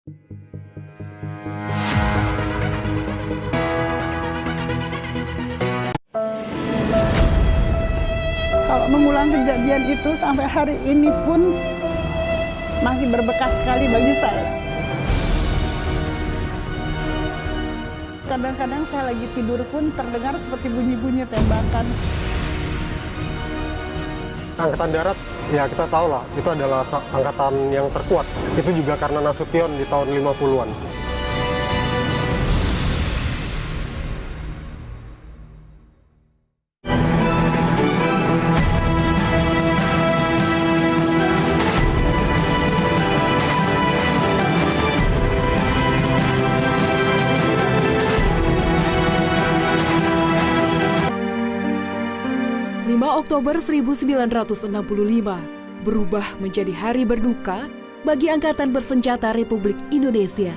Kalau mengulang kejadian itu sampai hari ini pun masih berbekas sekali bagi saya. Kadang-kadang saya lagi tidur pun terdengar seperti bunyi-bunyi tembakan. Angkatan Darat, ya kita tahu lah, itu adalah angkatan yang terkuat. Itu juga karena Nasution di tahun 50-an. Oktober 1965 berubah menjadi hari berduka bagi Angkatan Bersenjata Republik Indonesia.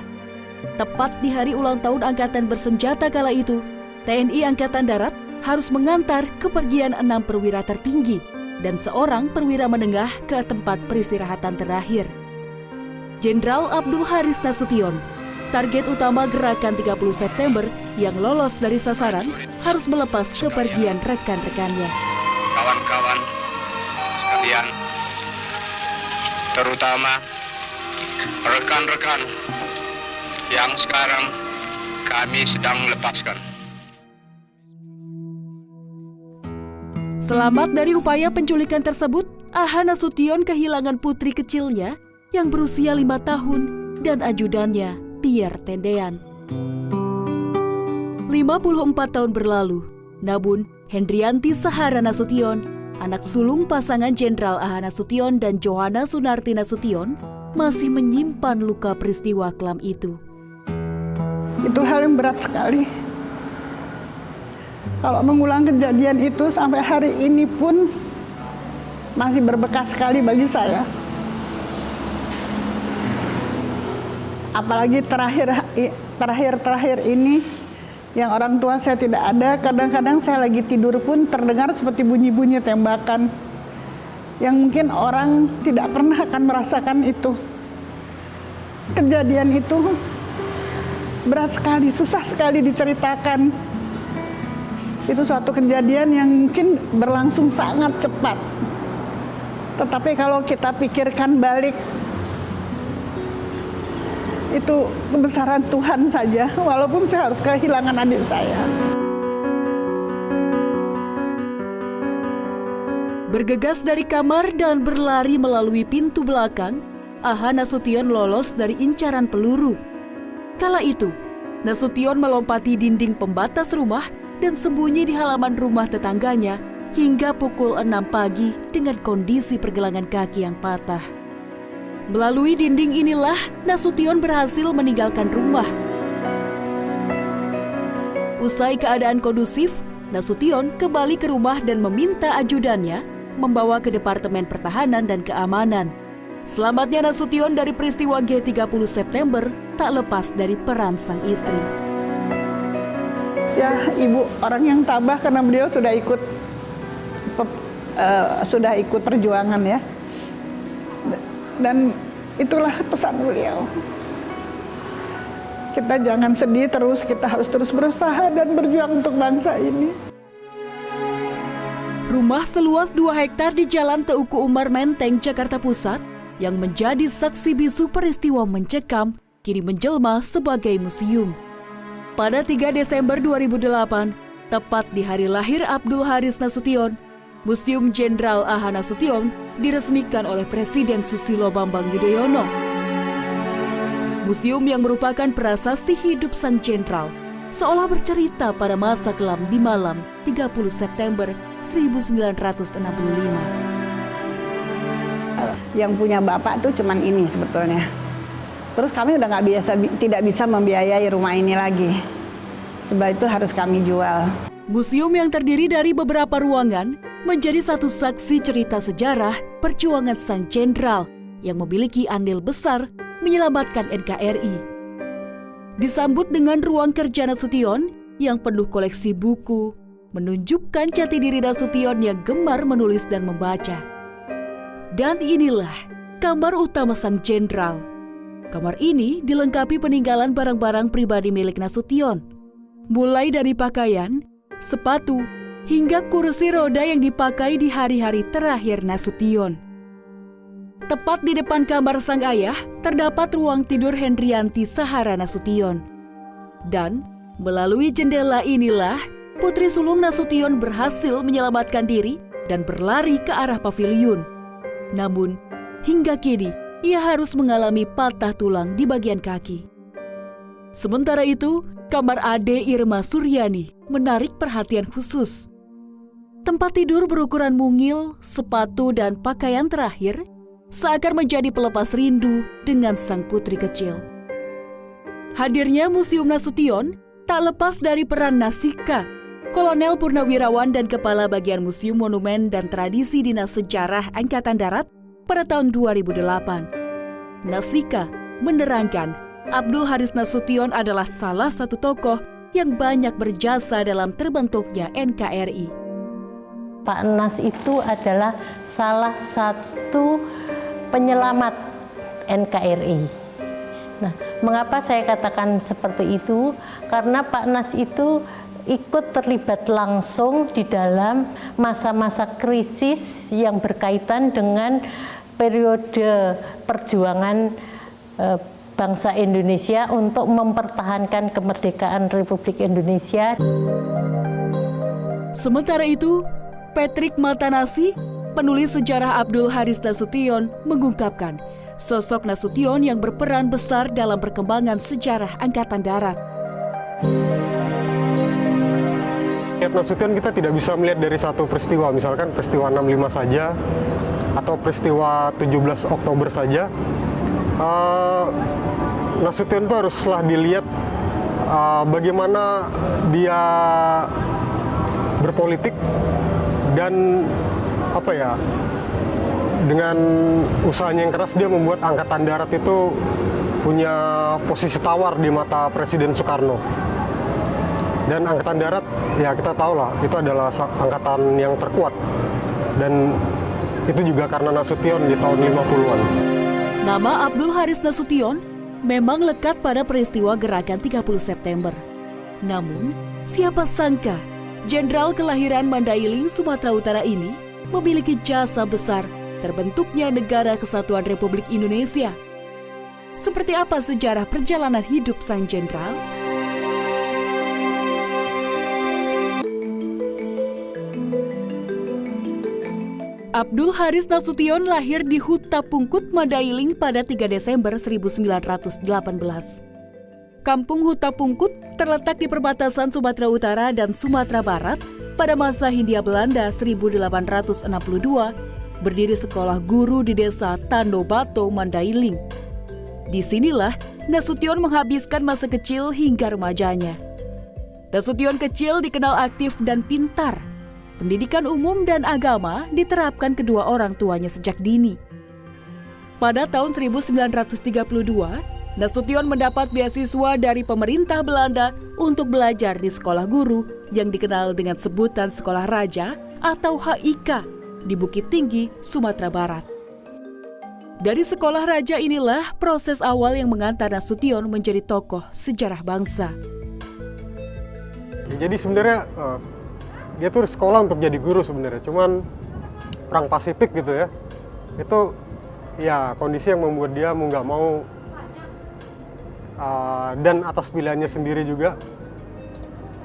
Tepat di hari ulang tahun Angkatan Bersenjata kala itu, TNI Angkatan Darat harus mengantar kepergian 6 perwira tertinggi dan seorang perwira menengah ke tempat peristirahatan terakhir. Jenderal Abdul Haris Nasution, target utama gerakan 30 September yang lolos dari sasaran, harus melepas kepergian rekan-rekannya. Kawan-kawan sekalian, terutama rekan-rekan yang sekarang kami sedang lepaskan. Selamat dari upaya penculikan tersebut, AH Nasution kehilangan putri kecilnya yang berusia 5 tahun dan ajudannya Pierre Tendean. 54 tahun berlalu, namun Hendrianti Sahara Nasution, anak sulung pasangan Jenderal AH Nasution dan Johanna Sunarti Nasution, masih menyimpan luka peristiwa kelam itu. Itu hal yang berat sekali. Kalau mengulang kejadian itu sampai hari ini pun masih berbekas sekali bagi saya. Apalagi terakhir ini, yang orang tua saya tidak ada, kadang-kadang saya lagi tidur pun terdengar seperti bunyi-bunyi tembakan. Yang mungkin orang tidak pernah akan merasakan itu. Kejadian itu berat sekali, susah sekali diceritakan. Itu suatu kejadian yang mungkin berlangsung sangat cepat. Tetapi kalau kita pikirkan balik, itu kebesaran Tuhan saja, walaupun saya harus kehilangan adik saya. Bergegas dari kamar dan berlari melalui pintu belakang, AH Nasution lolos dari incaran peluru. Kala itu, Nasution melompati dinding pembatas rumah dan sembunyi di halaman rumah tetangganya hingga pukul 6 pagi dengan kondisi pergelangan kaki yang patah. Melalui dinding inilah Nasution berhasil meninggalkan rumah. Usai keadaan kondusif, Nasution kembali ke rumah dan meminta ajudannya membawa ke Departemen Pertahanan dan Keamanan. Selamatnya Nasution dari peristiwa G30 September tak lepas dari peran sang istri. Ya, ibu orang yang tabah karena beliau sudah ikut perjuangan ya. Dan itulah pesan beliau. Kita jangan sedih terus, kita harus terus berusaha dan berjuang untuk bangsa ini. Rumah seluas 2 hektar di Jalan Teuku Umar Menteng, Jakarta Pusat, yang menjadi saksi bisu peristiwa mencekam, kini menjelma sebagai museum. Pada 3 Desember 2008, tepat di hari lahir Abdul Haris Nasution, Museum Jenderal AH Nasution diresmikan oleh Presiden Susilo Bambang Yudhoyono. Museum yang merupakan prasasti hidup sang jenderal seolah bercerita pada masa kelam di malam 30 September 1965. Yang punya bapak tuh cuman ini sebetulnya. Terus kami udah tidak bisa membiayai rumah ini lagi. Sebab itu harus kami jual. Museum yang terdiri dari beberapa ruangan menjadi satu saksi cerita sejarah perjuangan sang jenderal yang memiliki andil besar menyelamatkan NKRI. Disambut dengan ruang kerja Nasution yang penuh koleksi buku, menunjukkan jati diri Nasution yang gemar menulis dan membaca. Dan inilah kamar utama sang jenderal. Kamar ini dilengkapi peninggalan barang-barang pribadi milik Nasution, mulai dari pakaian, sepatu, hingga kursi roda yang dipakai di hari-hari terakhir Nasution. Tepat di depan kamar sang ayah, terdapat ruang tidur Hendrianti Sahara Nasution. Dan melalui jendela inilah, putri sulung Nasution berhasil menyelamatkan diri dan berlari ke arah paviliun. Namun, hingga kini, ia harus mengalami patah tulang di bagian kaki. Sementara itu, kamar Ade Irma Suryani menarik perhatian khusus. Tempat tidur berukuran mungil, sepatu, dan pakaian terakhir seakan menjadi pelepas rindu dengan sang putri kecil. Hadirnya Museum Nasution tak lepas dari peran Nasika, Kolonel Purnawirawan dan Kepala Bagian Museum Monumen dan Tradisi Dinas Sejarah Angkatan Darat pada tahun 2008. Nasika menerangkan Abdul Haris Nasution adalah salah satu tokoh yang banyak berjasa dalam terbentuknya NKRI. Pak Nas itu adalah salah satu penyelamat NKRI. Nah, mengapa saya katakan seperti itu? Karena Pak Nas itu ikut terlibat langsung di dalam masa-masa krisis yang berkaitan dengan periode perjuangan bangsa Indonesia untuk mempertahankan kemerdekaan Republik Indonesia. Sementara itu, Patrick Matanasi, penulis sejarah Abdul Haris Nasution, mengungkapkan sosok Nasution yang berperan besar dalam perkembangan sejarah Angkatan Darat. Nasution kita tidak bisa melihat dari satu peristiwa, misalkan peristiwa 65 saja, atau peristiwa 17 Oktober saja. Nasution itu haruslah dilihat bagaimana dia berpolitik dan dengan usahanya yang keras dia membuat Angkatan Darat itu punya posisi tawar di mata Presiden Soekarno. Dan Angkatan Darat, ya kita tahu lah, itu adalah angkatan yang terkuat. Dan itu juga karena Nasution di tahun 50-an. Nama Abdul Haris Nasution memang lekat pada peristiwa Gerakan 30 September. Namun, siapa sangka Jenderal kelahiran Mandailing, Sumatera Utara ini memiliki jasa besar terbentuknya Negara Kesatuan Republik Indonesia. Seperti apa sejarah perjalanan hidup sang jenderal? Abdul Haris Nasution lahir di Huta Pungkut, Mandailing pada 3 Desember 1918. Kampung Huta Pungkut terletak di perbatasan Sumatera Utara dan Sumatera Barat. Pada masa Hindia Belanda 1862, berdiri sekolah guru di desa Tandobato, Mandailing. Disinilah Nasution menghabiskan masa kecil hingga remajanya. Nasution kecil dikenal aktif dan pintar. Pendidikan umum dan agama diterapkan kedua orang tuanya sejak dini. Pada tahun 1932, Nasution mendapat beasiswa dari pemerintah Belanda untuk belajar di sekolah guru yang dikenal dengan sebutan Sekolah Raja atau HIK di Bukit Tinggi, Sumatera Barat. Dari Sekolah Raja inilah proses awal yang mengantar Nasution menjadi tokoh sejarah bangsa. Jadi sebenarnya dia tuh sekolah untuk jadi guru sebenarnya, cuman Perang Pasifik gitu ya. Itu ya kondisi yang membuat dia mau nggak mau dan atas pilihannya sendiri juga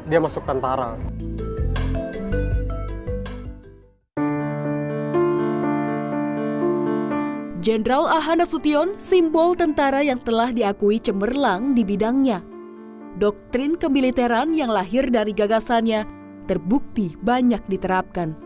dia masuk tentara. Jenderal A.H. Nasution simbol tentara yang telah diakui cemerlang di bidangnya. Doktrin kemiliteran yang lahir dari gagasannya terbukti banyak diterapkan.